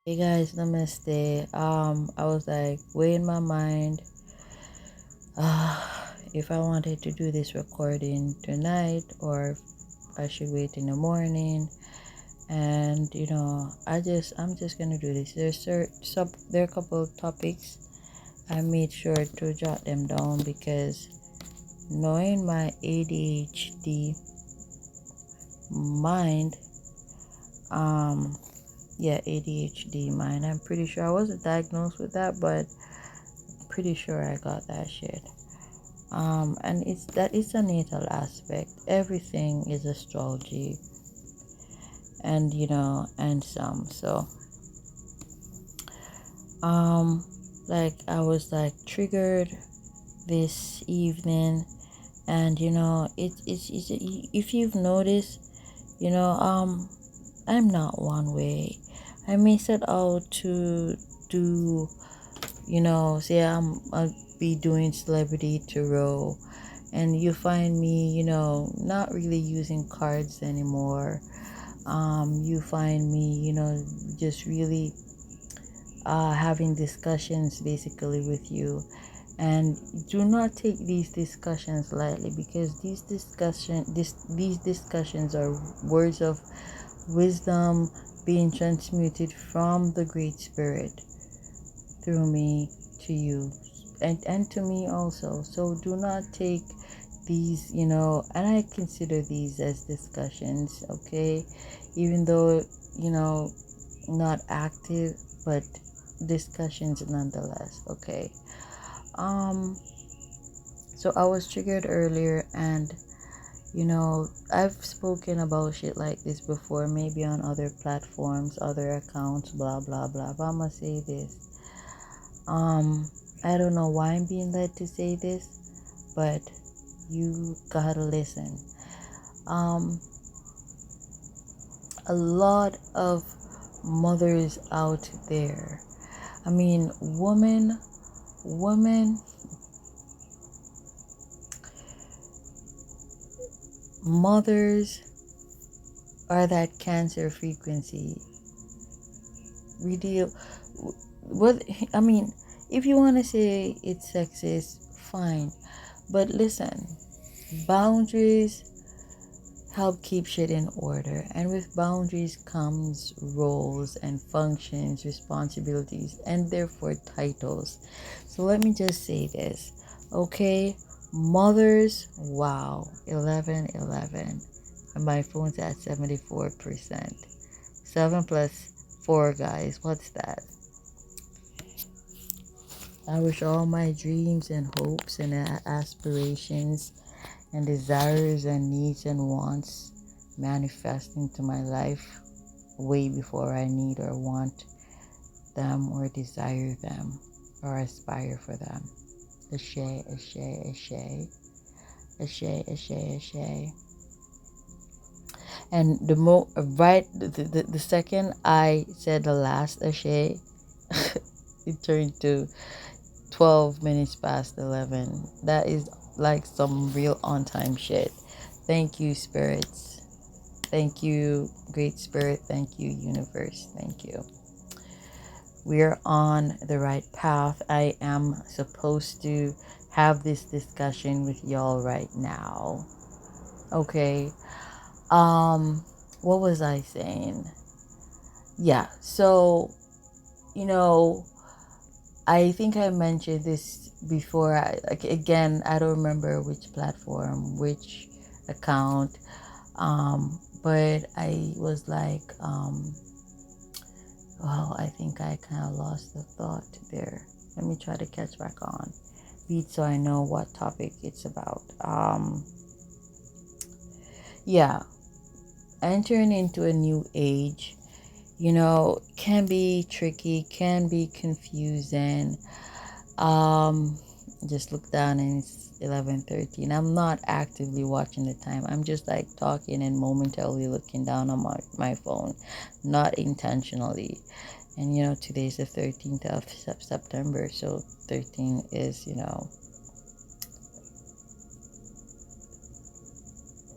Hey guys, namaste. I was like weighing my mind if I wanted to do this recording tonight or if I should wait in the morning. And I'm just gonna do this. There are a couple of topics I made sure to jot them down because knowing my ADHD mind, um, yeah, ADHD mind. I'm pretty sure I wasn't diagnosed with that, but pretty sure I got that shit. And it's a natal aspect. Everything is astrology, and and some. So, um, like I was like triggered this evening, and it's if you've noticed, you know, um, I'm not one way. I may set out to do, say I'll be doing celebrity tarot, and you find me, not really using cards anymore. You find me, just really having discussions basically with you. And do not take these discussions lightly because these discussions are words of wisdom being transmuted from the Great Spirit through me to you and to me also. So do not take these, and I consider these as discussions, okay? Even though, you know, not active, but discussions nonetheless, okay? Um, so I was triggered earlier, and I've spoken about shit like this before, maybe on other platforms, other accounts, blah blah blah. But I'm gonna say this. Um, I don't know why I'm being led to say this, but you gotta listen. Um, a lot of mothers out there. I mean, women, mothers are that cancer frequency. We deal. What I mean, if you want to say it's sexist, fine. But listen, boundaries help keep shit in order. And with boundaries comes roles and functions, responsibilities, and therefore titles. So let me just say this, okay? Mothers, wow, 11, 11. And my phone's at 74%. 7 plus 4, guys. What's that? I wish all my dreams and hopes and aspirations and desires and needs and wants manifest into my life way before I need or want them or desire them or aspire for them. Ashe, ashe, ashe, ashe, ashe, ashe. And the second I said the last ashe, it turned to 12 minutes past 11. That is like some real on time shit. Thank you, spirits. Thank you, Great Spirit. Thank you, Universe. Thank you. We're on the right path. I am supposed to have this discussion with y'all right now. Okay. Um, what was I saying? Yeah, so, you know, I think I mentioned this before. Again, I don't remember which platform, which account. But I was like, well, I think I kind of lost the thought there. Let me try to catch back on beat so I know what topic it's about. Yeah, entering into a new age, can be tricky, can be confusing. Um, just look down and it's 11:13. I'm not actively watching the time. I'm just like talking and momentarily looking down on my phone, not intentionally. And today's the 13th of September, so 13 is,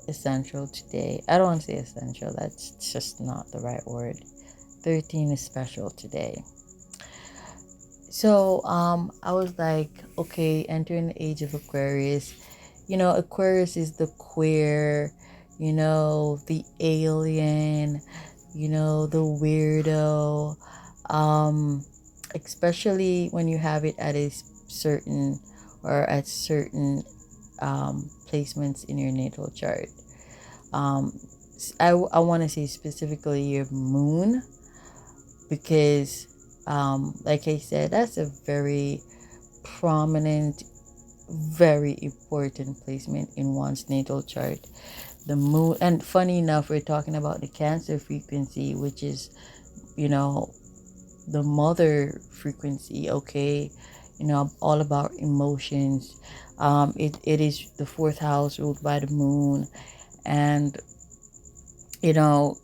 essential today. I don't want to say essential, that's just not the right word. 13 is special today. So I was like, okay, entering the age of Aquarius. Aquarius is the queer, the alien, the weirdo. Um Especially when you have it at a certain or at certain placements in your natal chart. I want to say specifically your moon, because like I said, that's a very prominent, very important placement in one's natal chart. The moon. And funny enough, we're talking about the Cancer frequency, which is, you know the mother frequency. Okay, all about emotions. It is the fourth house ruled by the moon. And you know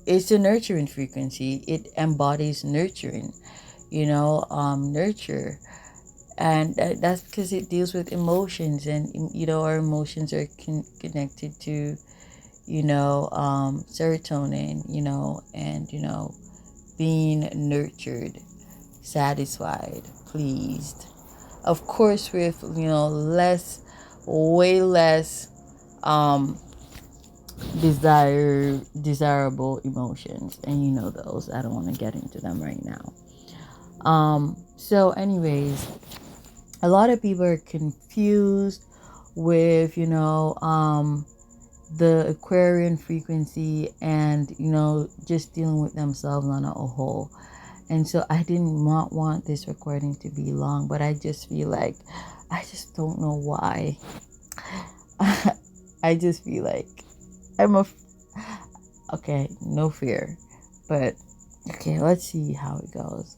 it's a nurturing frequency. It embodies nurturing, nurture. And that's because it deals with emotions. And our emotions are connected to serotonin, and being nurtured, satisfied, pleased, of course, with way less um desirable emotions. And those, I don't want to get into them right now. So anyways, a lot of people are confused with the Aquarian frequency, and just dealing with themselves on a whole. And so I did not want this recording to be long, but I just feel like, I just don't know why. I just feel like I'm a okay, no fear, but okay, let's see how it goes.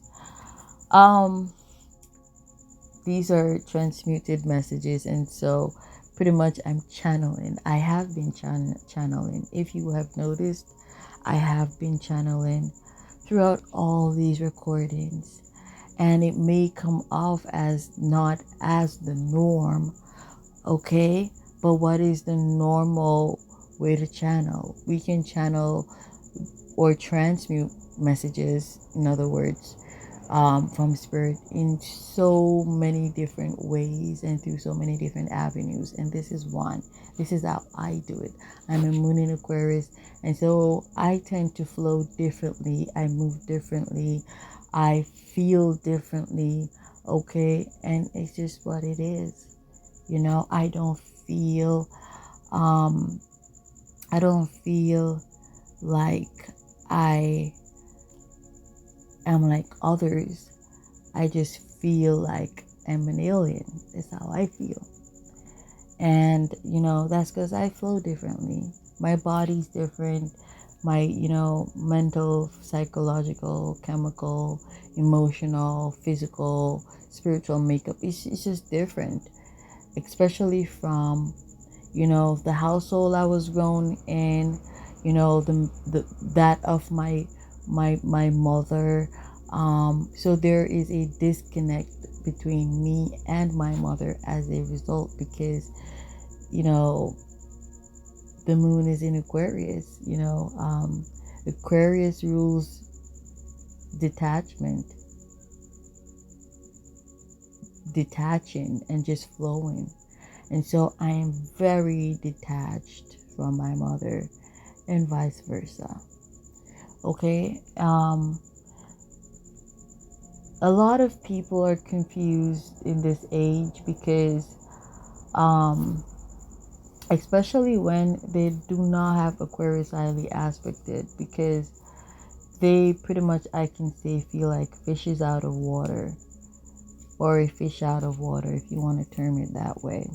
These are transmuted messages, and so pretty much I'm channeling. I have been channeling. If you have noticed, I have been channeling throughout all these recordings, and it may come off as not as the norm, okay? But what is the normal way to channel? We can channel or transmute messages, in other words, from spirit in so many different ways and through so many different avenues. And this is one. This is how I do it. I'm a moon in Aquarius, and so I tend to flow differently. I move differently. I feel differently. Okay, and it's just what it is. I don't feel I don't feel like I am like others. I just feel like I'm an alien. That's how I feel. And that's because I flow differently. My body's different. My mental, psychological, chemical, emotional, physical, spiritual makeup, it's just different. Especially from the household I was grown in, the that of my mother. So there is a disconnect between me and my mother as a result, because the moon is in Aquarius. Aquarius rules detaching and just flowing. And so I am very detached from my mother, and vice versa. Okay. A lot of people are confused in this age, because especially when they do not have Aquarius highly aspected, because they pretty much, I can say, feel like fishes out of water, or a fish out of water, if you want to term it that way.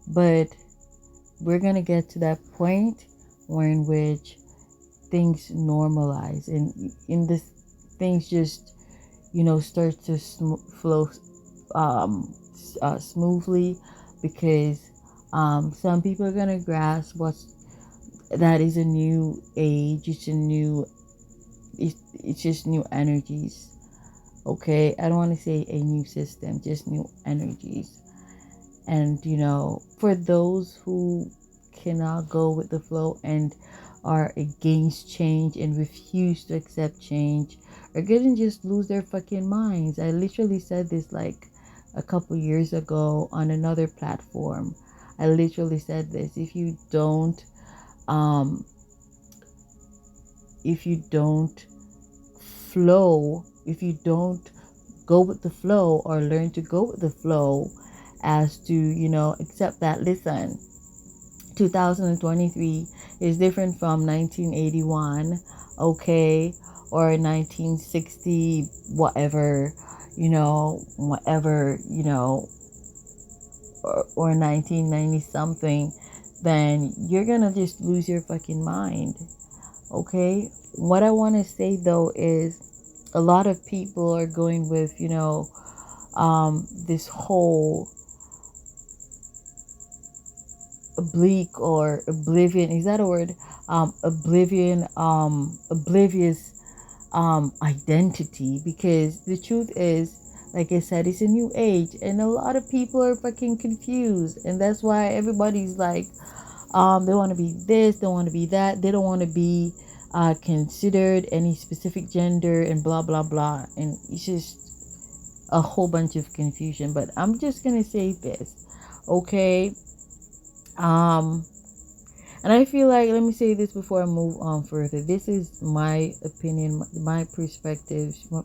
But we're gonna get to that point in which things normalize, and in this, things just start to flow smoothly, because some people are gonna grasp that is a new age. It's just new energies. Okay, I don't want to say a new system, just new energies. And for those who cannot go with the flow and are against change and refuse to accept change are gonna just lose their fucking minds. I literally said this like a couple years ago on another platform. I literally said this. Um if you don't flow, if you don't go with the flow or learn to go with the flow, as to, accept that, listen, 2023 is different from 1981, okay, or 1960, whatever, whatever, or 1990 something. Then you're gonna just lose your fucking mind. Okay, what I want to say though is a lot of people are going with, this whole oblique or oblivion, is that a word? Oblivious identity, because the truth is, like I said, it's a new age and a lot of people are fucking confused, and that's why everybody's like, they want to be this, they want to be that, they don't want to be considered any specific gender and blah blah blah, and it's just a whole bunch of confusion. But I'm just gonna say this, okay? And I feel like, let me say this before I move on further. This is my opinion, my perspective from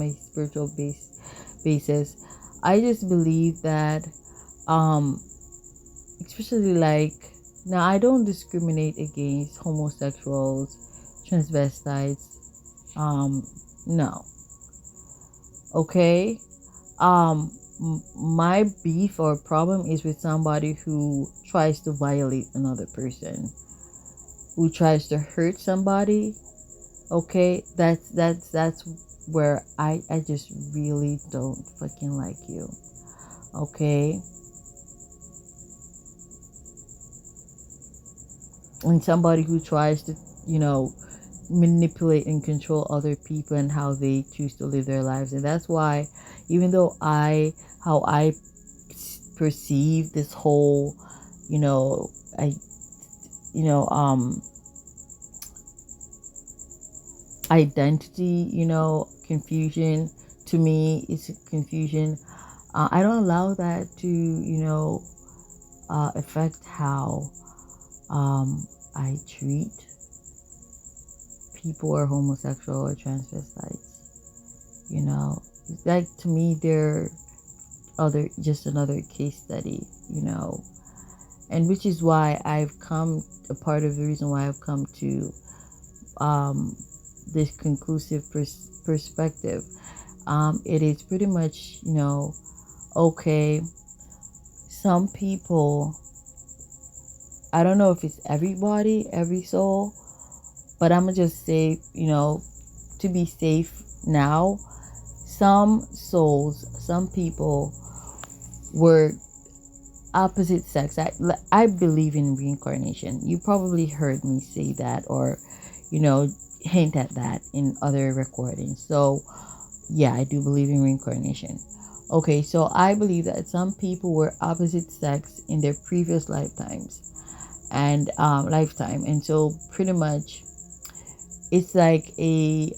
a spiritual basis. I just believe that, especially like, now I don't discriminate against homosexuals, transvestites. No. Okay. My beef or problem is with somebody who tries to violate another person, who tries to hurt somebody. Okay, that's where I just really don't fucking like you. Okay. And somebody who tries to, manipulate and control other people and how they choose to live their lives. And that's why, even though how I perceive this whole, identity, confusion, to me it's confusion. I don't allow that to, affect how I treat people who are homosexual or transvestites. Like, to me, they're just another case study, and which is why a part of the reason why I've come to this conclusive perspective. It is pretty much, okay, some people, I don't know if it's everybody, every soul, but I'm gonna just say, to be safe now, some souls, some people were opposite sex. I believe in reincarnation. You probably heard me say that, or, hint at that in other recordings. So, yeah, I do believe in reincarnation. Okay, so I believe that some people were opposite sex in their previous lifetimes and lifetime, and so pretty much it's like a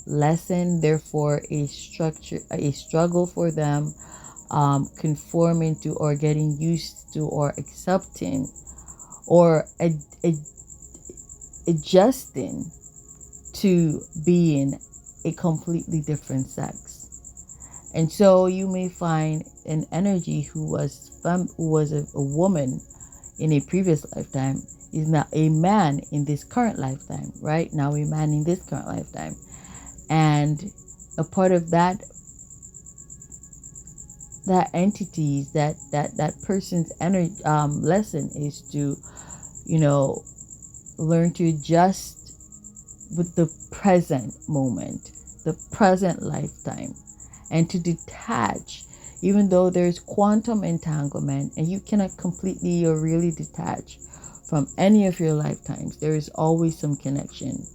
lesson, therefore a struggle for them, conforming to or getting used to or accepting or adjusting to being a completely different sex. And so you may find an energy who was a woman in a previous lifetime is now a man in this current lifetime, right? Now a man in this current lifetime. And a part of that entity, that person's energy, lesson is to, learn to adjust with the present moment, the present lifetime, and to detach, even though there's quantum entanglement and you cannot completely or really detach from any of your lifetimes. There is always some connection,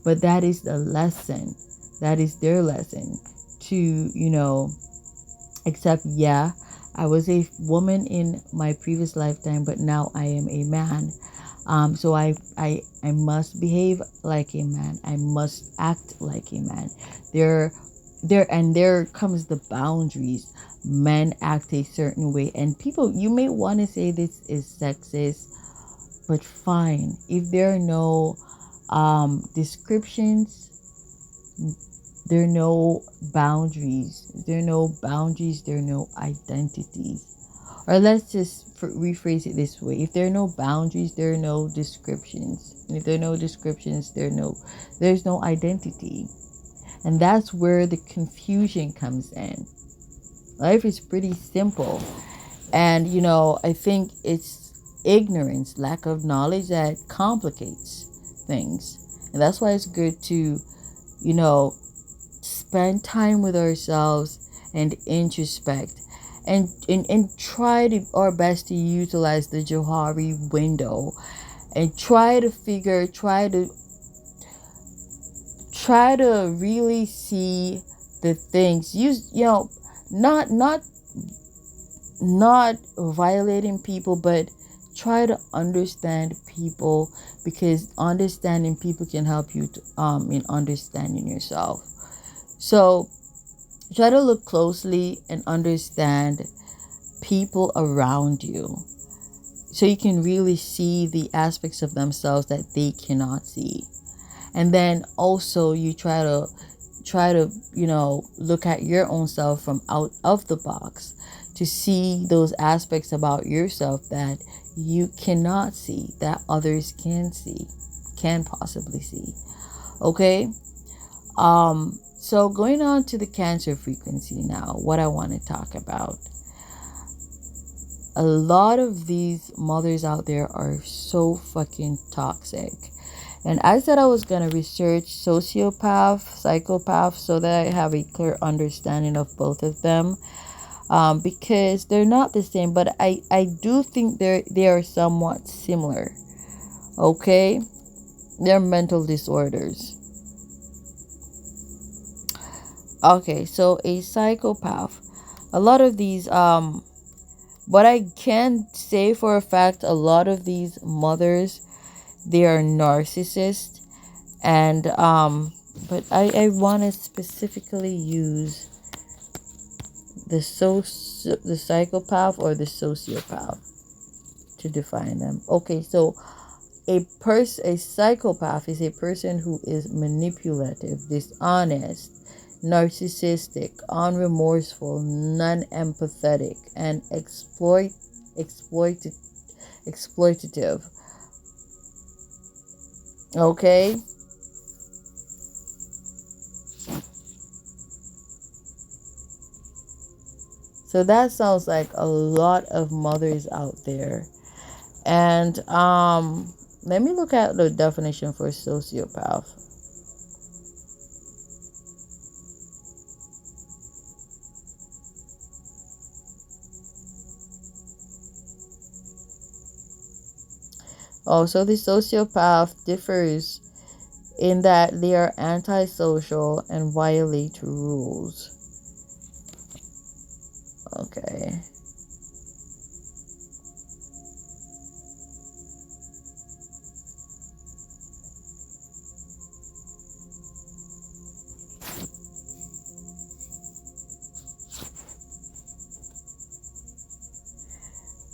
but that is the lesson. That is their lesson to, accept, yeah, I was a woman in my previous lifetime, but now I am a man. So I must behave like a man. I must act like a man. There there comes the boundaries. Men act a certain way, and people, you may want to say this is sexist, but fine. If there are no descriptions, there are no boundaries. There are no boundaries. There are no identities. Or let's just rephrase it this way: if there are no boundaries, there are no descriptions. And if there are no descriptions, there's no identity. And that's where the confusion comes in. Life is pretty simple. And I think it's ignorance, lack of knowledge, that complicates things. And that's why it's good to, you know, spend time with ourselves and introspect, and try our best to utilize the Johari window, and try to really see the things, use, not violating people, but try to understand people, because understanding people can help you to, in understanding yourself. So try to look closely and understand people around you, so you can really see the aspects of themselves that they cannot see. And then also you try to look at your own self from out of the box, to see those aspects about yourself that you cannot see, that others can possibly see. Okay. So going on to the Cancer frequency now, what I want to talk about. A lot of these mothers out there are so fucking toxic. And I said I was going to research sociopath, psychopath, so that I have a clear understanding of both of them. Because they're not the same, but I do think they are somewhat similar. Okay? They're mental disorders. Okay, so a psychopath. A lot of these, but I can say for a fact, a lot of these mothers, they are narcissists. And but I want to specifically use the psychopath or the sociopath to define them. Okay, so a psychopath is a person who is manipulative, dishonest, narcissistic, unremorseful, non-empathetic, and exploitative. Okay. So that sounds like a lot of mothers out there. And let me look at the definition for sociopath. Also, the sociopath differs in that they are antisocial and violate rules. Okay.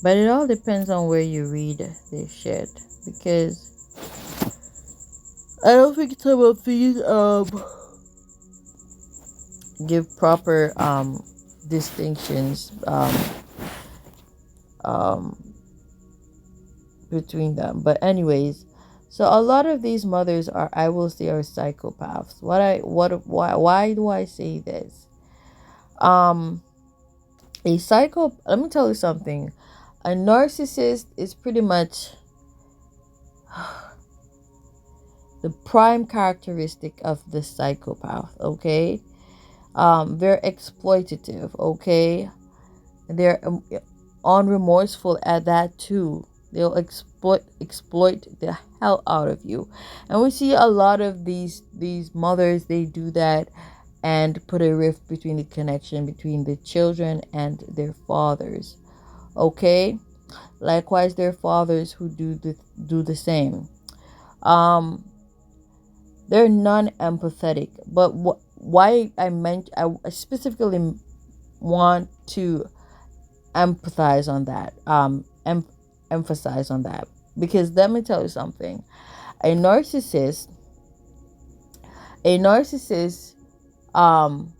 But it all depends on where you read this shit, because I don't think some of these give proper distinctions um between them. But anyways, so a lot of these mothers are, I will say, are psychopaths. Why do I say this? Um let me tell you something. A narcissist is pretty much the prime characteristic of the psychopath. Okay. They're exploitative. Okay. They're unremorseful at that too. They'll exploit the hell out of you. And we see a lot of these mothers, they do that and put a rift between the connection between the children and their fathers. Okay. Likewise, there are fathers who do the same. Um, they're non-empathetic. But why I specifically want to empathize on that. Emphasize on that, because let me tell you something. A narcissist, a narcissist, um,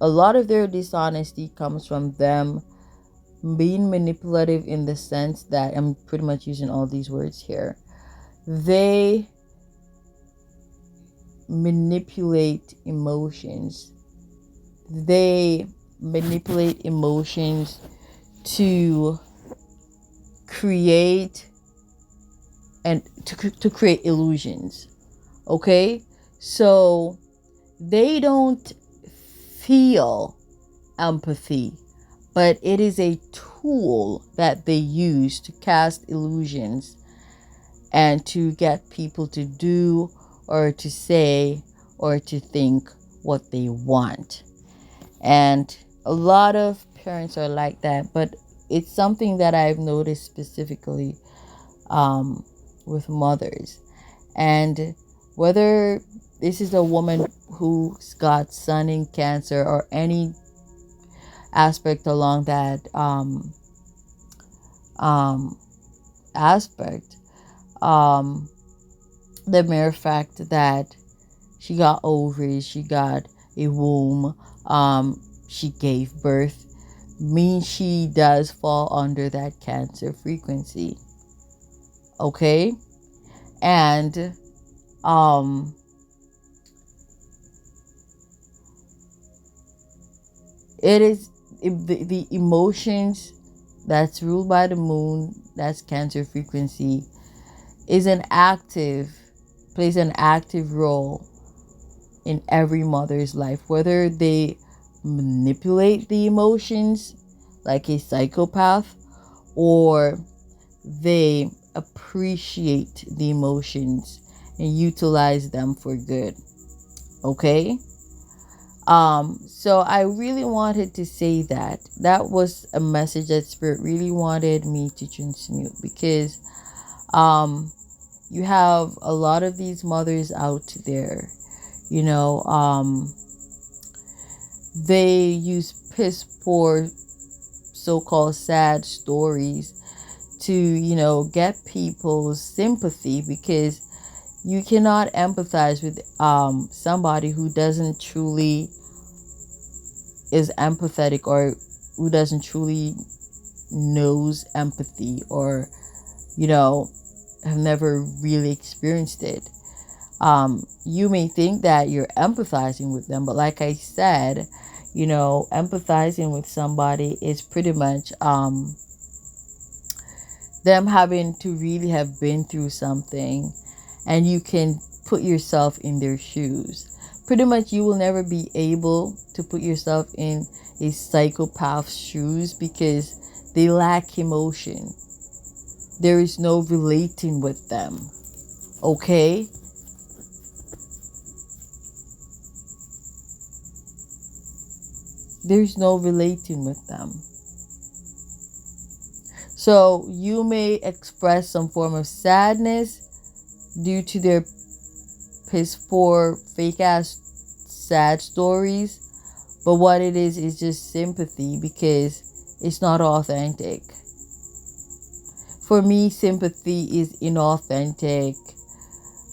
a lot of their dishonesty comes from them being manipulative, in the sense that I'm pretty much using all these words here. They manipulate emotions. They manipulate emotions to create and to create illusions. Okay? So they don't feel empathy, but it is a tool that they use to cast illusions and to get people to do or to say or to think what they want. And a lot of parents are like that, but it's something that I've noticed specifically with mothers. And whether this is a woman who's got sun in Cancer or any aspect along that aspect, the mere fact that she got ovaries, she got a womb, she gave birth, means she does fall under that Cancer frequency. Okay? And it is the emotions that's ruled by the moon, that's Cancer frequency, plays an active role in every mother's life, whether they manipulate the emotions like a psychopath, or they appreciate the emotions and utilize them for good. Okay? So I really wanted to say that was a message that Spirit really wanted me to transmute, because you have a lot of these mothers out there, they use piss poor so-called sad stories to get people's sympathy, because you cannot empathize with somebody who doesn't truly is empathetic, or who doesn't truly knows empathy, or have never really experienced it. You may think that you're empathizing with them, but like I said, empathizing with somebody is pretty much them having to really have been through something, and you can put yourself in their shoes. Pretty much you will never be able to put yourself in a psychopath's shoes, because they lack emotion. There is no relating with them. Okay? There's no relating with them. So you may express some form of sadness due to their piss poor, fake ass sad stories, but what it is just sympathy, because it's not authentic. For me, sympathy is inauthentic,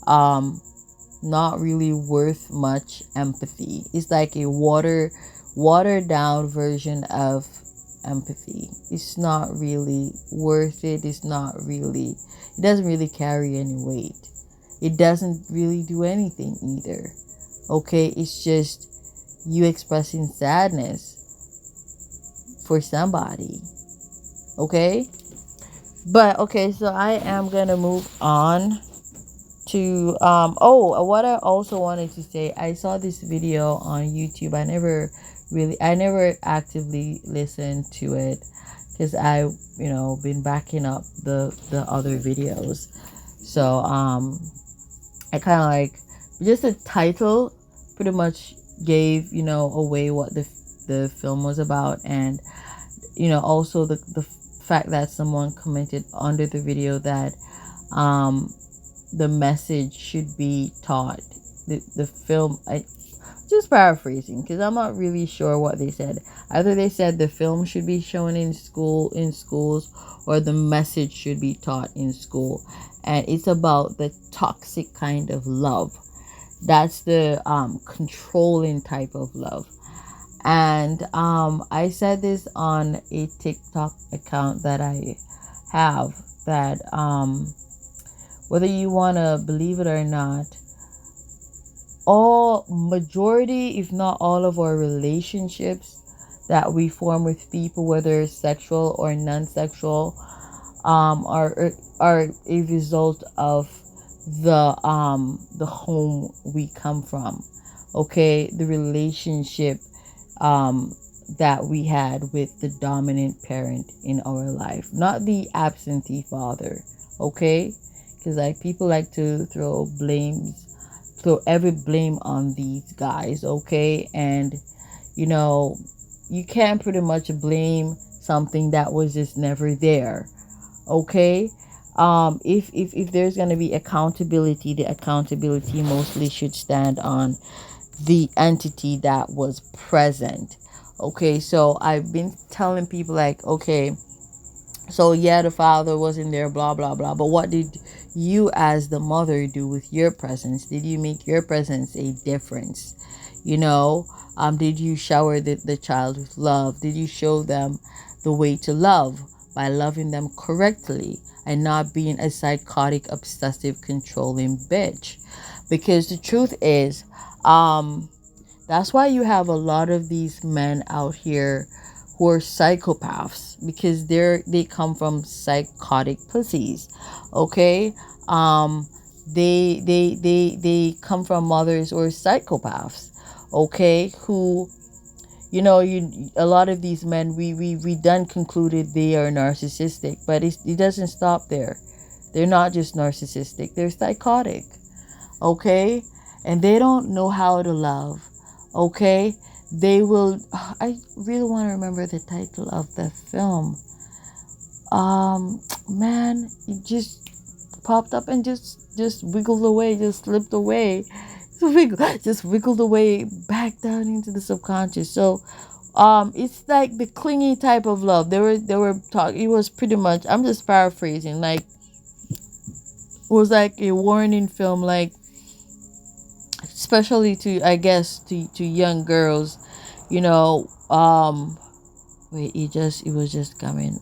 not really worth much empathy. It's like a watered down version of empathy. It's not really worth it. It doesn't really carry any weight. It doesn't really do anything either. Okay, it's just you expressing sadness for somebody. Okay? But okay, so I am gonna move on to what I also wanted to say. I saw this video on YouTube. I never actively listened to it, because I been backing up the other videos. So I kind of like, just the title pretty much gave away what the film was about, and also the fact that someone commented under the video that the message should be taught. The film, I just paraphrasing because I'm not really sure what they said. Either they said the film should be shown in schools, or the message should be taught in school, and it's about the toxic kind of love. That's the controlling type of love. And I said this on a TikTok account that I have, that whether you want to believe it or not, all majority, if not all, of our relationships that we form with people, whether sexual or non-sexual, are a result of the home we come from. Okay, the relationship that we had with the dominant parent in our life, not the absentee father. Okay, because like people like to throw every blame on these guys. Okay, and you can't pretty much blame something that was just never there. Okay, if there's going to be accountability, the accountability mostly should stand on the entity that was present. Okay, so I've been telling people like, okay, so yeah, the father wasn't there, blah blah blah, but what did you as the mother do with your presence? Did you make your presence a difference? Did you shower the child with love? Did you show them the way to love by loving them correctly and not being a psychotic, obsessive, controlling bitch? Because the truth is, that's why you have a lot of these men out here who are psychopaths, because they come from psychotic pussies. Okay, they come from mothers or psychopaths. Okay, who a lot of these men, we done concluded they are narcissistic, but it doesn't stop there. They're not just narcissistic, they're psychotic. Okay, and they don't know how to love. Okay, they will. I really want to remember the title of the film. Man, it just popped up and just wiggled away, just slipped away, just wiggled away back down into the subconscious. So, it's like the clingy type of love. They were talking. It was pretty much. I'm just paraphrasing. Like, it was like a warning film, like, especially to, I guess, to young girls, wait, it was just coming,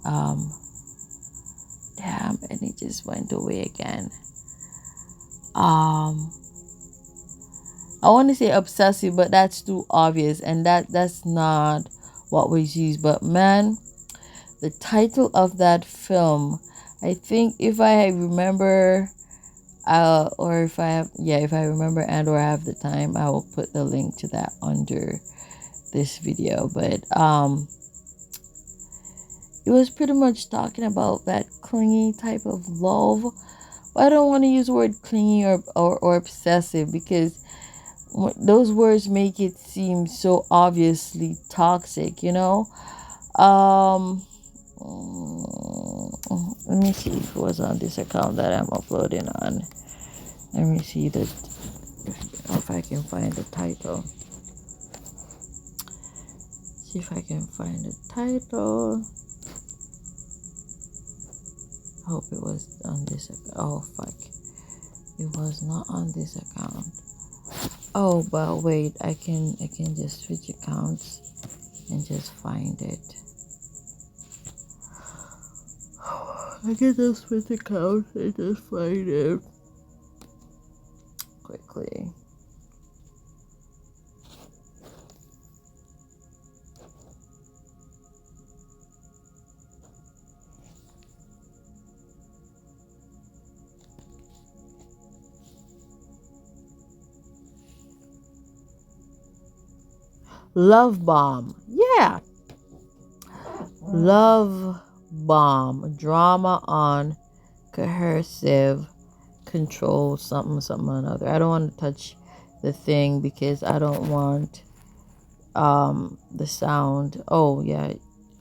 damn, and it just went away again. I want to say obsessive, but that's too obvious, and that's not what was used. But man, the title of that film, I think, if I remember, or if I remember and or have the time, I will put the link to that under this video. But it was pretty much talking about that clingy type of love. But I don't want to use the word clingy or obsessive, because those words make it seem so obviously toxic. Let me see if it was on this account that I'm uploading on. Let me see if I can find the title. See if I can find the title. I hope it was on this account. Oh fuck, it was not on this account. Oh, but wait, I can just switch accounts and just find it. I can just switch accounts and just find it quickly. Love Bomb. Yeah. Love Bomb. Drama on coercive control, something or another. I don't want to touch the thing because I don't want the sound. Oh yeah.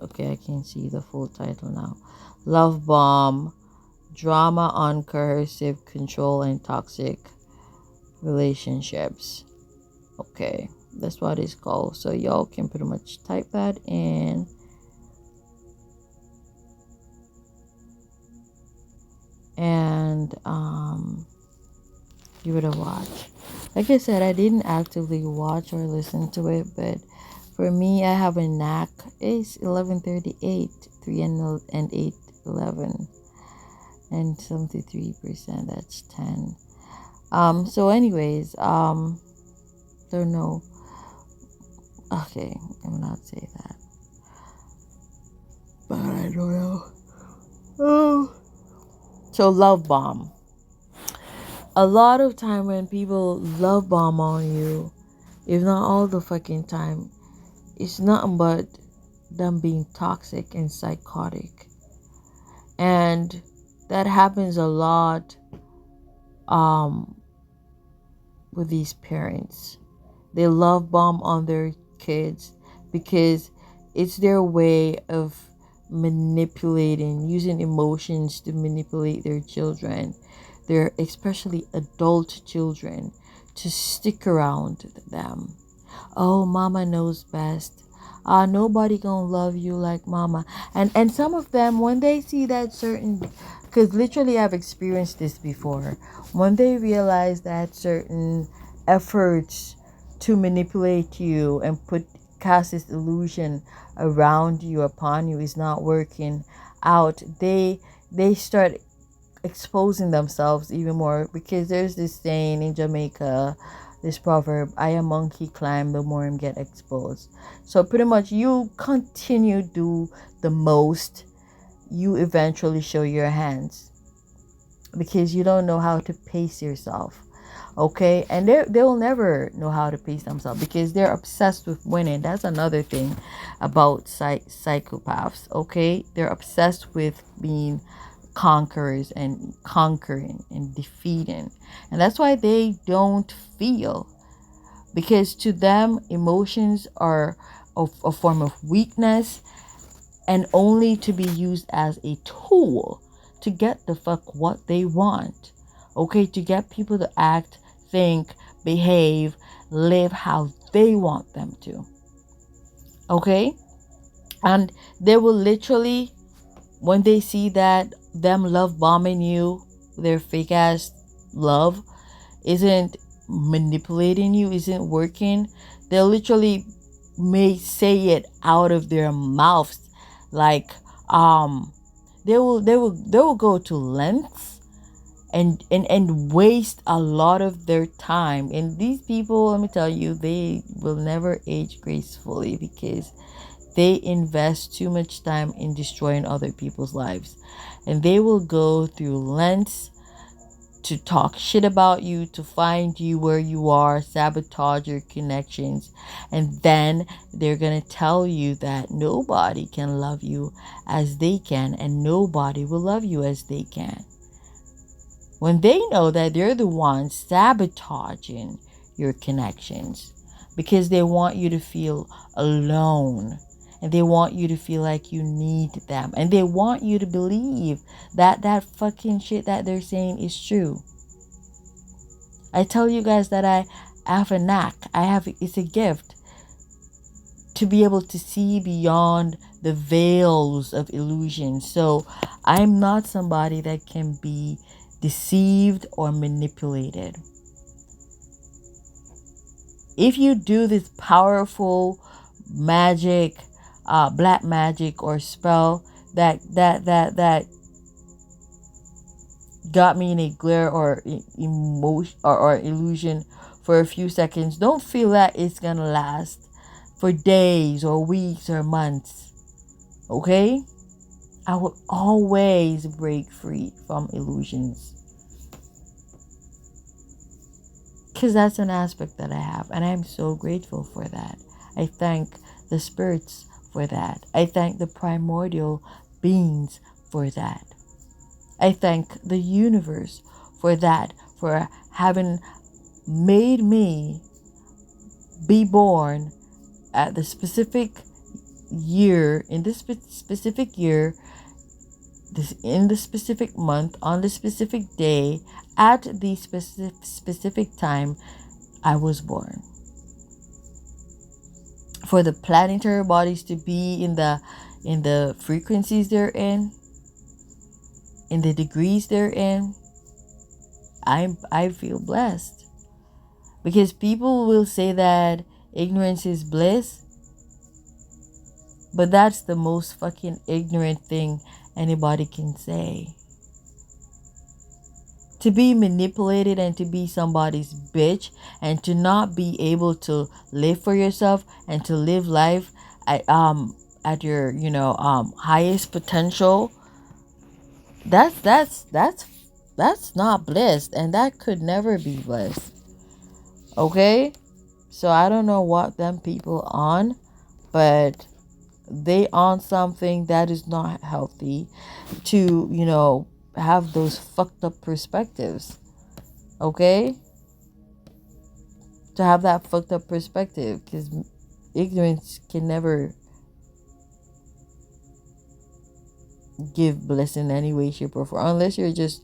Okay, I can see the full title now. Love Bomb, Drama on Coercive Control and Toxic Relationships. Okay, that's what it's called. So y'all can pretty much type that in. And give it a watch. Like I said, I didn't actively watch or listen to it, but for me, I have a knack. It's 11:38, 3 and 8, 11, and 73%. That's 10. So anyways, don't know. Okay, I will not say that, but I don't know. Oh. So love bomb. A lot of time when people love bomb on you, if not all the fucking time, it's nothing but them being toxic and psychotic. And that happens a lot um with these parents. They love bomb on their kids because it's their way of manipulating, using emotions to manipulate their children, their especially adult children, to stick around them. Oh, mama knows best. Nobody gonna love you like mama. And some of them, when they see that certain, because literally I've experienced this before, when they realize that certain efforts to manipulate you and cast this illusion around you, upon you, is not working out, they start exposing themselves even more, because there's this saying in Jamaica, this proverb, I a monkey climb, the more him get exposed. So pretty much you continue do the most, you eventually show your hands, because you don't know how to pace yourself. Okay, and they'll never know how to pace themselves because they're obsessed with winning. That's another thing about psychopaths. Okay, they're obsessed with being conquerors and conquering and defeating, and that's why they don't feel, because to them emotions are a form of weakness, and only to be used as a tool to get the fuck what they want. Okay, to get people to act, think, behave, live how they want them to. Okay, and they will literally, when they see that them love bombing you, their fake ass love isn't manipulating you, isn't working, they'll literally may say it out of their mouths, like they will go to lengths and waste a lot of their time. And these people, let me tell you, they will never age gracefully because they invest too much time in destroying other people's lives, and they will go through lengths to talk shit about you, to find you where you are, sabotage your connections, and then they're gonna tell you that nobody can love you as they can, and nobody will love you as they can, when they know that they're the ones sabotaging your connections, because they want you to feel alone, and they want you to feel like you need them, and they want you to believe that that fucking shit that they're saying is true. I tell you guys that I have a knack. It's a gift to be able to see beyond the veils of illusion. So I'm not somebody that can be deceived or manipulated. If you do this powerful magic, black magic or spell that got me in a glare or emotion or illusion for a few seconds, don't feel that it's gonna last for days or weeks or months. Okay, I will always break free from illusions, because that's an aspect that I have, and I'm so grateful for that. I thank the spirits for that. I thank the primordial beings for that. I thank the universe for that, for having made me be born at the specific year, in this specific year, this in the specific month, on the specific day, at the specific time I was born. For the planetary bodies to be in the frequencies they're in the degrees they're in, I feel blessed. Because people will say that ignorance is bliss, but that's the most fucking ignorant thing anybody can say. To be manipulated and to be somebody's bitch and to not be able to live for yourself and to live life at your highest potential, that's not bliss, and that could never be bliss. Okay? So I don't know what them people on, but they on something that is not healthy to, have those fucked up perspectives. Okay? To have that fucked up perspective, because ignorance can never give bliss in any way, shape, or form, unless you're just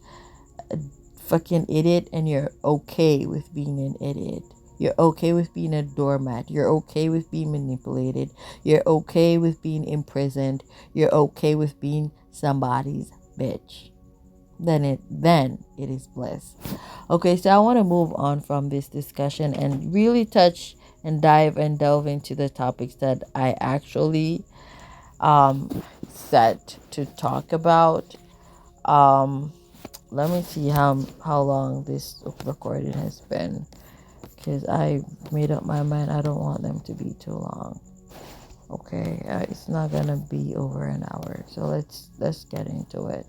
a fucking idiot and you're okay with being an idiot. You're okay with being a doormat. You're okay with being manipulated. You're okay with being imprisoned. You're okay with being somebody's bitch. Then it is bliss. Okay, so I want to move on from this discussion and really touch and dive and delve into the topics that I actually set to talk about. Let me see how long this recording has been, because I made up my mind I don't want them to be too long. Okay, it's not gonna be over an hour, so let's get into it.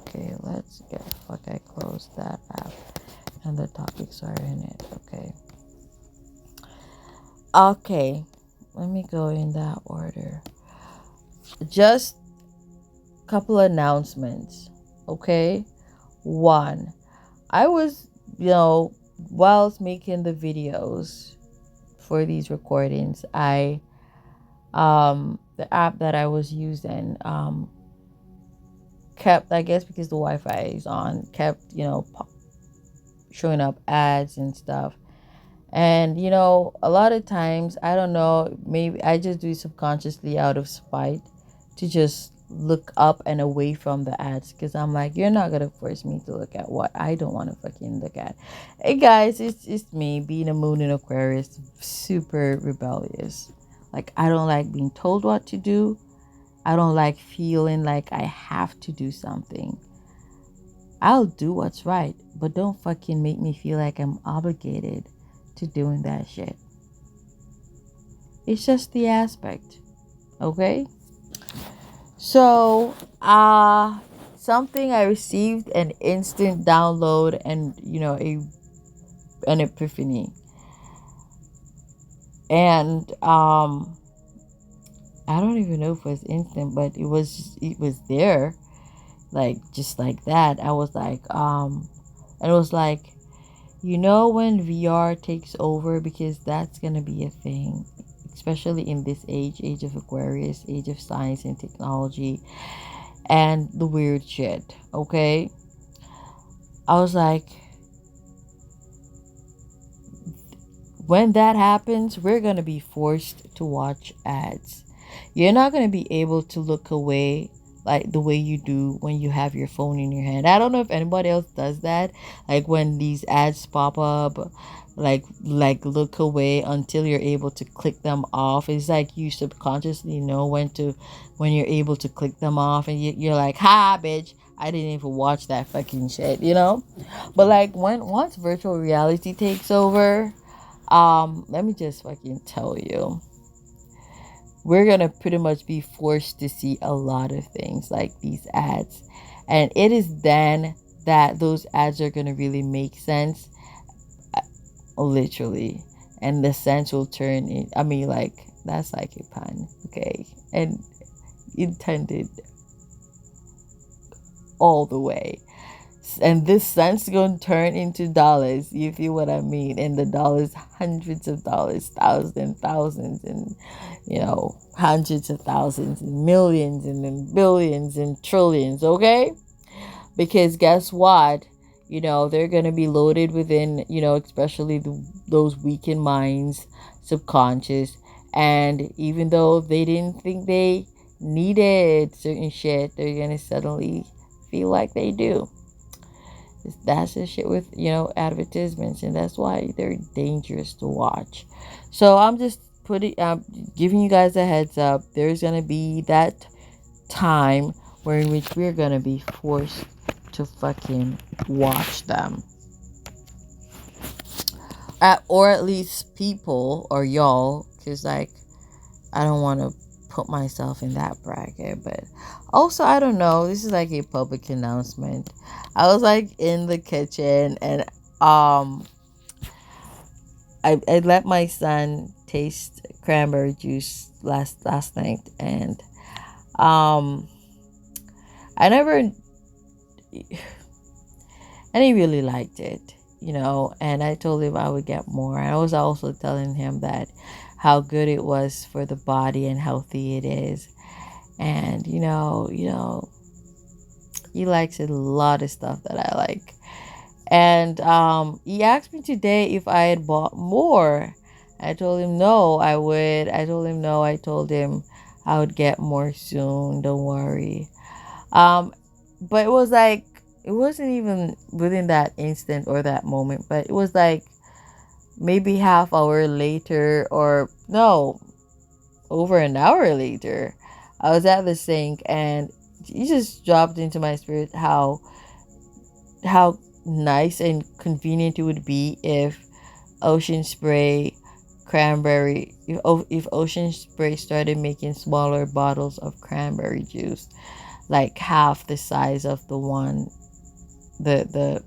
Okay, let's get fuck I closed that app and the topics are in it. Okay, let me go in that order. Just a couple announcements. Okay, one, I was whilst making the videos for these recordings, the app that I was using kept, I guess because the Wi-Fi is on, kept showing up ads and stuff. And a lot of times, I don't know, maybe I just do it subconsciously out of spite to just look up and away from the ads, because I'm like, you're not gonna force me to look at what I don't want to fucking look at. Hey guys, it's me being a moon in Aquarius, super rebellious. Like, I don't like being told what to do. I don't like feeling like I have to do something. I'll do what's right, but don't fucking make me feel like I'm obligated to doing that shit. It's just the aspect. Okay? So, something I received an instant download and, an epiphany. And, I don't even know if it was instant, but it was there, like, just like that. I was like, and it was like, when VR takes over, because that's gonna be a thing, especially in this age of Aquarius, age of science and technology and the weird shit. Okay, I was like, when that happens, we're gonna be forced to watch ads. You're not going to be able to look away like the way you do when you have your phone in your hand. I don't know if anybody else does that. Like, when these ads pop up, like look away until you're able to click them off. It's like you subconsciously know when you're able to click them off, and you're like, ha bitch, I didn't even watch that fucking shit, But like, once virtual reality takes over, let me just fucking tell you, we're gonna pretty much be forced to see a lot of things like these ads, and it is then that those ads are gonna really make sense, literally, and the sense will turn in. I mean, like, that's like a pun, okay, and intended all the way. and this cents gonna turn into dollars. You feel what I mean? And the dollars, hundreds of dollars, thousands, and hundreds of thousands, and millions, and then billions and trillions. Okay, because guess what? They're gonna be loaded within, especially those weakened minds, subconscious, and even though they didn't think they needed certain shit, they're gonna suddenly feel like they do. That's the shit with advertisements, and that's why they're dangerous to watch. So I'm just giving you guys a heads up. There's gonna be that time where in which we're gonna be forced to fucking watch them, or at least people or y'all, because like I don't want to put myself in that bracket. But also, I don't know, this is like a public announcement. I was like in the kitchen, and I let my son taste cranberry juice last night, and um I never and he really liked it, and I told him I would get more. I was also telling him that how good it was for the body and healthy it is. And he likes a lot of stuff that I like. And he asked me today if I had bought more. I told him no, I would. I told him no. I told him I would get more soon. Don't worry. But it wasn't even within that instant or that moment, but it was like maybe half hour later, or no, over an hour later. I was at the sink, and it just dropped into my spirit how nice and convenient it would be if Ocean Spray cranberry if Ocean Spray started making smaller bottles of cranberry juice, like half the size of the one the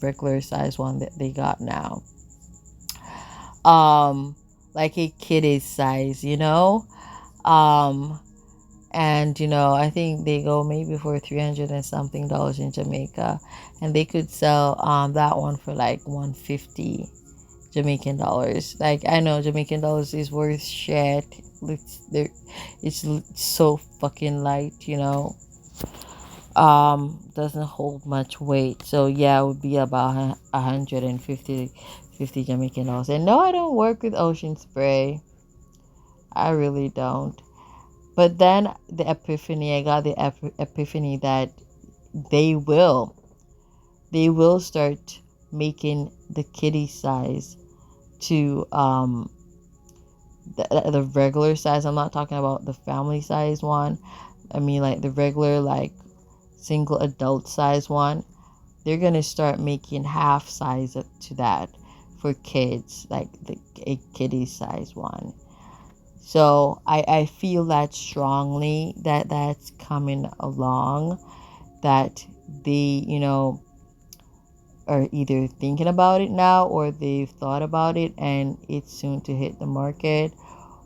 regular size one that they got now. Like a kiddie's size, um and I think they go maybe for 300 and something dollars in Jamaica, and they could sell that one for like 150 Jamaican dollars. Like, I know Jamaican dollars is worth shit. It's so fucking light, doesn't hold much weight. So yeah, it would be about 150 Jamaican dollars. And no, I don't work with Ocean Spray. I really don't. But then I got the epiphany that they will start making the kitty size to the regular size. I'm not talking about the family size one. I mean, like the regular, like single adult size one. They're gonna start making half size up to that for kids, like a kitty size one. So I feel that strongly that that's coming along, that they, are either thinking about it now, or they've thought about it and it's soon to hit the market,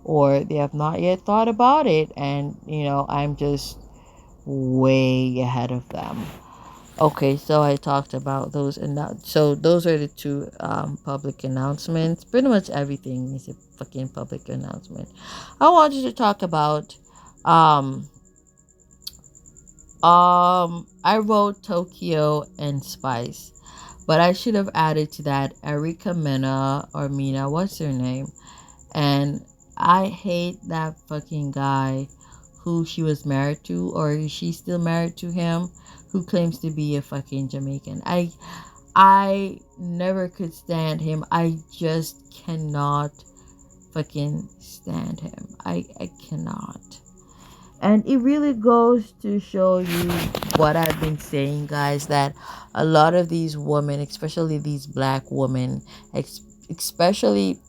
or they have not yet thought about it, and I'm just way ahead of them. Okay, so I talked about those, and so those are the two public announcements. Pretty much everything is a fucking public announcement. I want you to talk about I wrote Tokyo and Spice, but I should have added to that Erika Mena, or Mina, what's her name? And I hate that fucking guy who she was married to, or is she still married to him, who claims to be a fucking Jamaican. I never could stand him. I just cannot fucking stand him. I cannot. And it really goes to show you what I've been saying, guys, that a lot of these women, especially these black women, especially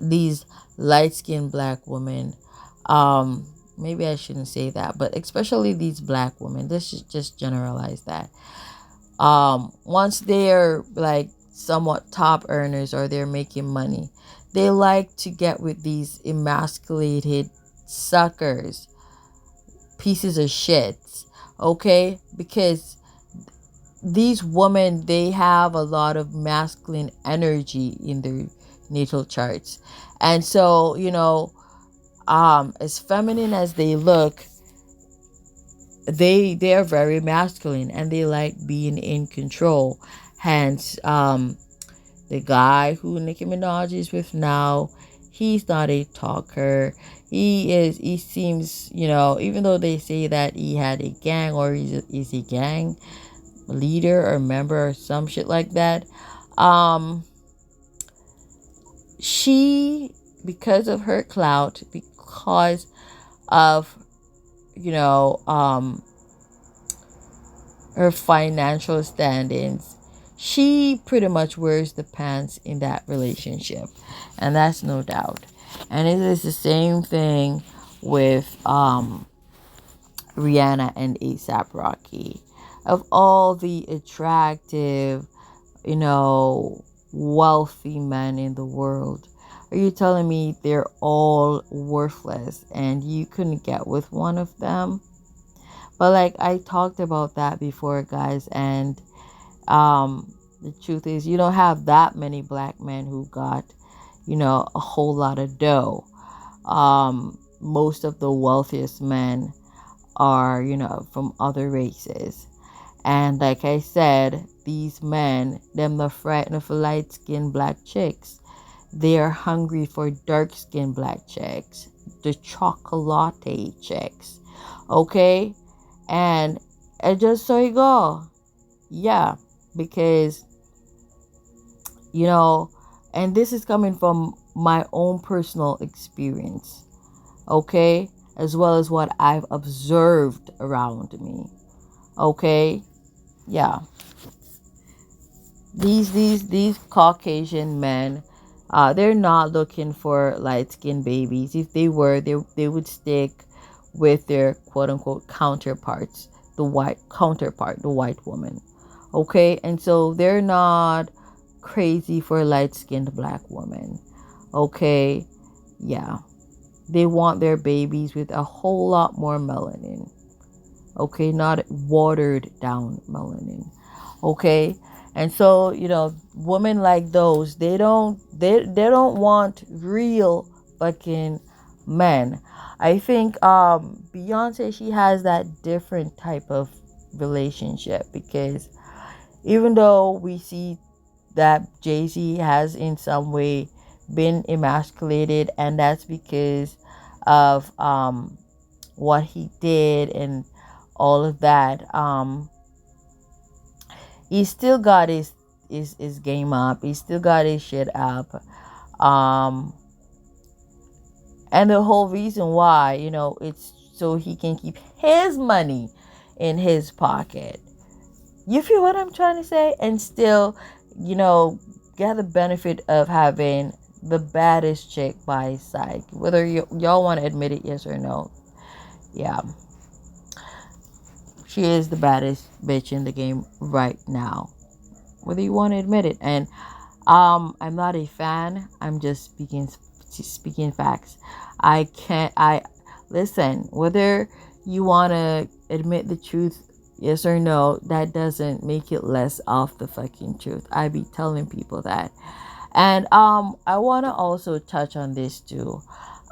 these light-skinned black women, maybe I shouldn't say that, but especially these black women, let's just generalize that. Once they're like somewhat top earners, or they're making money, they like to get with these emasculated suckers, pieces of shit, okay? Because these women, they have a lot of masculine energy in their natal charts. And so, as feminine as they look, they are very masculine, and they like being in control. Hence, the guy who Nicki Minaj is with now, he's not a talker. He seems, even though they say that he had a gang, or is a gang leader or member or some shit like that. Um, she, because of her clout, because of, you know, um, her financial standings, she pretty much wears the pants in that relationship, and that's no doubt. And it is the same thing with Rihanna and ASAP Rocky. Of all the attractive, you know, wealthy men in the world, are you telling me they're all worthless and you couldn't get with one of them? But like I talked about that before, guys, and the truth is you don't have that many black men who got, a whole lot of dough. Most of the wealthiest men are, from other races. And like I said, these men, them not frightened for light skinned black chicks. They are hungry for dark skinned black chicks, the chocolate chicks. Okay? And just so you go. Yeah. Because, you know, and this is coming from my own personal experience. Okay? As well as what I've observed around me. Okay? Yeah. These Caucasian men, they're not looking for light skinned babies. If they were, they would stick with their quote unquote counterparts, the white woman. Okay, and so they're not crazy for light skinned black women. Okay, yeah, they want their babies with a whole lot more melanin. Okay, not watered down melanin. Okay, and so women like those, they don't want real fucking men. I think Beyonce, she has that different type of relationship, because even though we see that Jay-Z has in some way been emasculated, and that's because of what he did and all of that, he still got his game up. He still got his shit up. Um, and the whole reason why, it's so he can keep his money in his pocket. You feel what I'm trying to say? And still, get the benefit of having the baddest chick by his side. Whether y'all want to admit it, yes or no. Yeah. She is the baddest bitch in the game right now, whether you want to admit it. And I'm not a fan. I'm just speaking facts. I listen, whether you want to admit the truth, yes or no, that doesn't make it less of the fucking truth. I be telling people that. And I want to also touch on this too.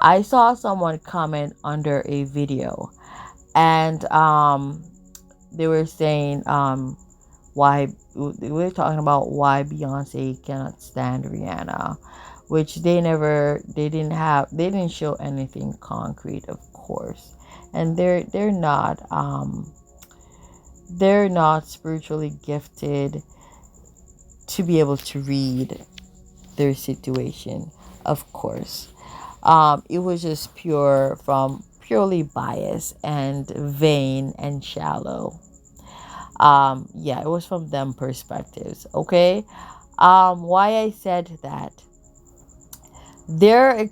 I saw someone comment under a video, and they were saying why we were talking about why Beyonce cannot stand Rihanna, which they didn't show anything concrete, of course. And they're not spiritually gifted to be able to read their situation, of course. It was just purely biased and vain and shallow. Yeah, it was from them perspectives. Okay. Why I said that, their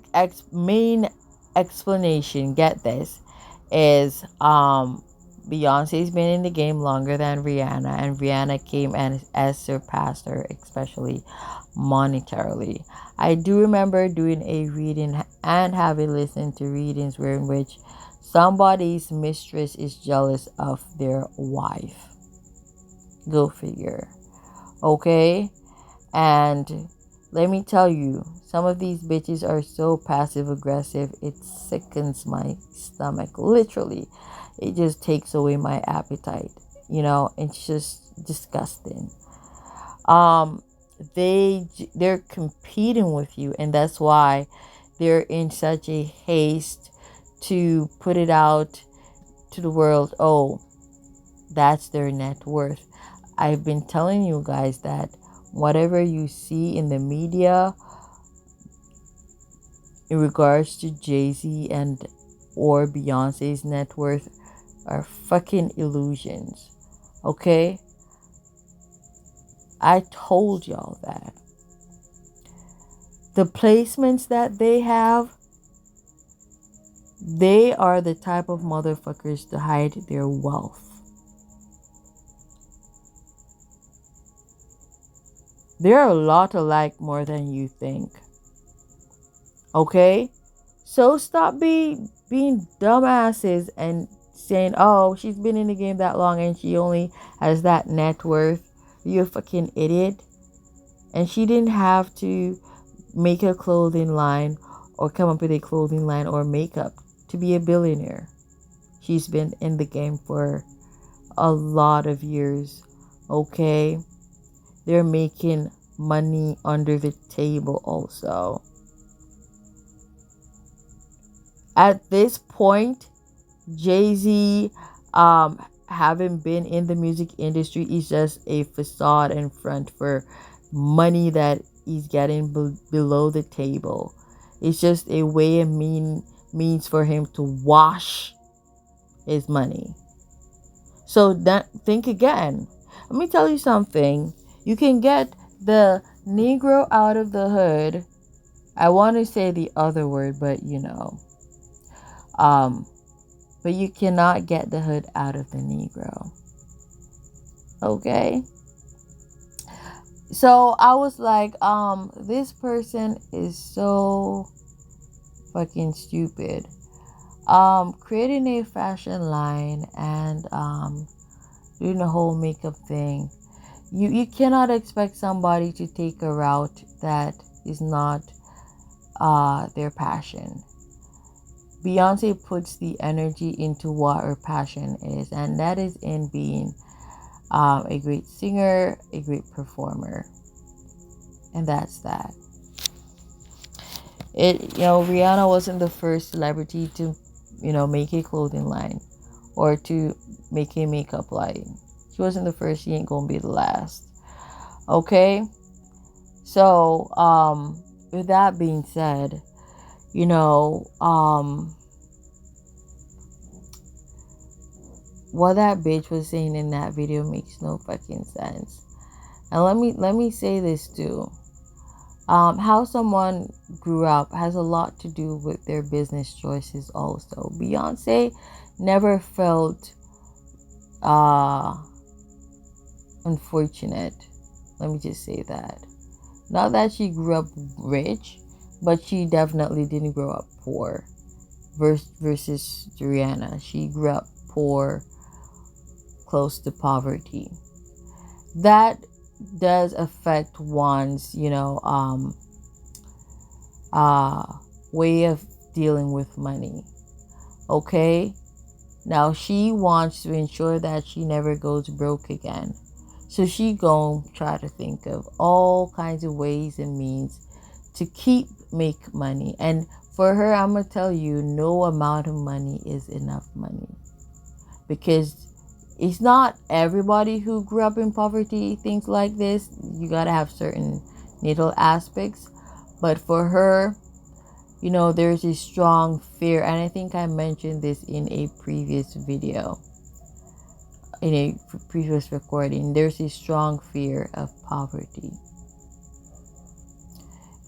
main explanation, get this, is Beyonce's been in the game longer than Rihanna, and Rihanna came and has surpassed her, especially monetarily. I do remember doing a reading and having listened to readings where in which somebody's mistress is jealous of their wife. Go figure. Okay? And let me tell you, some of these bitches are so passive aggressive, it sickens my stomach. Literally, it just takes away my appetite. It's just disgusting. Um, they're competing with you, and that's why they're in such a haste to put it out to the world. Oh, that's their net worth. I've been telling you guys that whatever you see in the media in regards to Jay-Z and or Beyonce's net worth are fucking illusions. Okay? I told y'all that. The placements that they have, they are the type of motherfuckers to hide their wealth. They're a lot alike more than you think. Okay? So stop being dumbasses and saying, oh, she's been in the game that long and she only has that net worth. You're a fucking idiot. And she didn't have to make a clothing line or come up with a clothing line or makeup to be a billionaire. She's been in the game for a lot of years. Okay? They're making money under the table also. At this point, Jay-Z, having been in the music industry, is just a facade and front for money that he's getting below the table. It's just a way and means for him to wash his money. So think again. Let me tell you something. You can get the Negro out of the hood. I want to say the other word, but but you cannot get the hood out of the Negro. Okay? So I was like, this person is so fucking stupid. Creating a fashion line and doing the whole makeup thing. You cannot expect somebody to take a route that is not their passion. Beyonce puts the energy into what her passion is, and that is in being a great singer, a great performer, and that's that. Rihanna wasn't the first celebrity to, make a clothing line or to make a makeup line. She wasn't the first. She ain't gonna be the last. Okay. So, with that being said, what that bitch was saying in that video makes no fucking sense. And let me say this too. How someone grew up has a lot to do with their business choices also. Beyonce never felt unfortunate. Let me just say that. Not that she grew up rich, but she definitely didn't grow up poor. Versus Rihanna, she grew up poor, close to poverty. That does affect one's, way of dealing with money. Okay? Now she wants to ensure that she never goes broke again. So she gonna try to think of all kinds of ways and means to make money. And for her, I'm gonna tell you, no amount of money is enough money. Because it's not everybody who grew up in poverty thinks like this. You gotta have certain little aspects. But for her, there's a strong fear. And I think I mentioned this in a previous video, in a previous recording. There's a strong fear of poverty.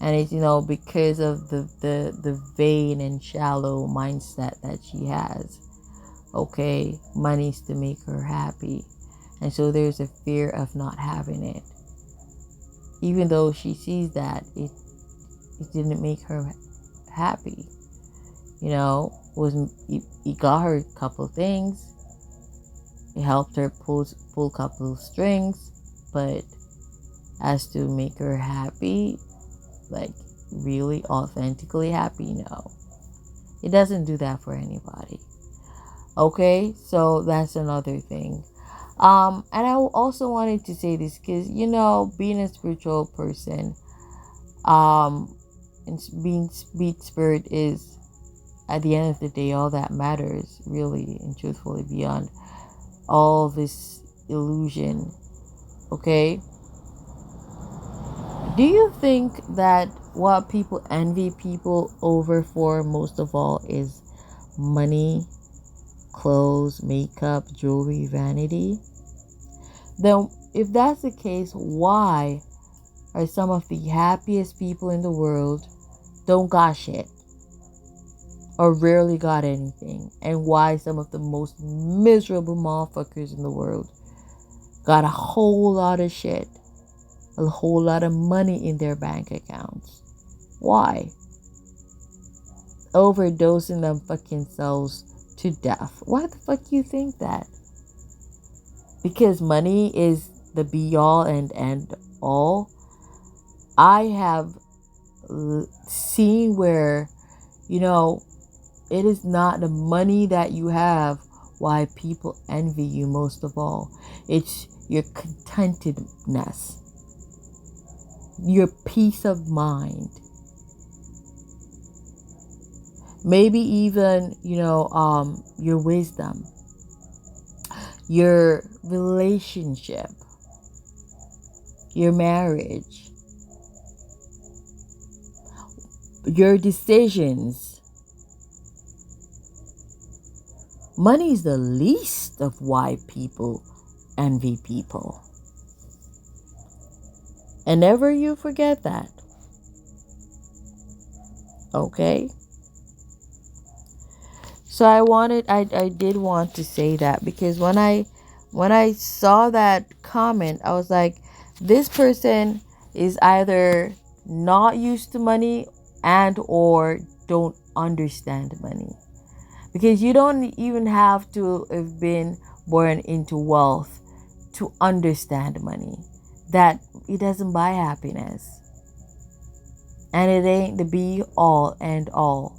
And it's, because of the vain and shallow mindset that she has. Okay, money's to make her happy. And so there's a fear of not having it. Even though she sees that it didn't make her happy. It got her a couple things. It helped her pull a couple of strings, but as to make her happy, like really authentically happy, no. It doesn't do that for anybody. Okay, so that's another thing. And I also wanted to say this because, being a spiritual person, and being spirit is, at the end of the day, all that matters, really and truthfully, beyond all this illusion. Okay, do you think that what people envy people over for most of all is money, clothes, makeup, jewelry, vanity? Then, if that's the case, why are some of the happiest people in the world don't got shit or rarely got anything? And why some of the most miserable motherfuckers in the world got a whole lot of shit, a whole lot of money in their bank accounts? Why? Overdosing them fucking selves to death. Why the fuck you think that? Because money is the be all and end all. I have seen where, it is not the money that you have why people envy you most of all. It's your contentedness, your peace of mind. Maybe even, your wisdom, your relationship, your marriage, your decisions. Money is the least of why people envy people. And never you forget that. Okay? So I did want to say that, because when I saw that comment, I was like, this person is either not used to money and or don't understand money. Because you don't even have to have been born into wealth to understand money. That it doesn't buy happiness. And it ain't the be all and all.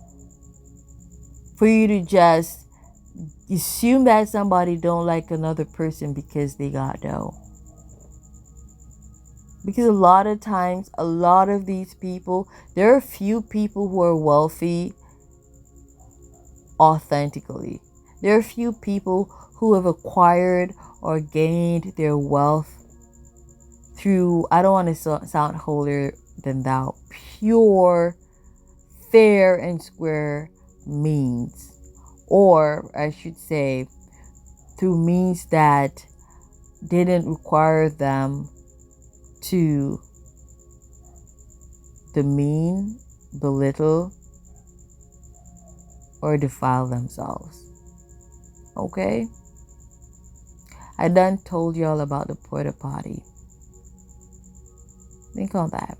For you to just assume that somebody don't like another person because they got dough. Because a lot of times, a lot of these people, there are a few people who are wealthy authentically. There are a few people who have acquired or gained their wealth through, I don't want to sound holier than thou, pure, fair and square means. Or I should say, through means that didn't require them to demean, belittle, or defile themselves. Okay? I done told y'all about the porta potty. Think on that.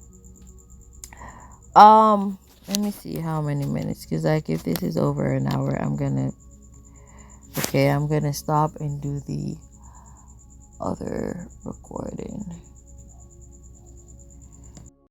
Let me see how many minutes, because if this is over an hour, I'm gonna stop and do the other recording.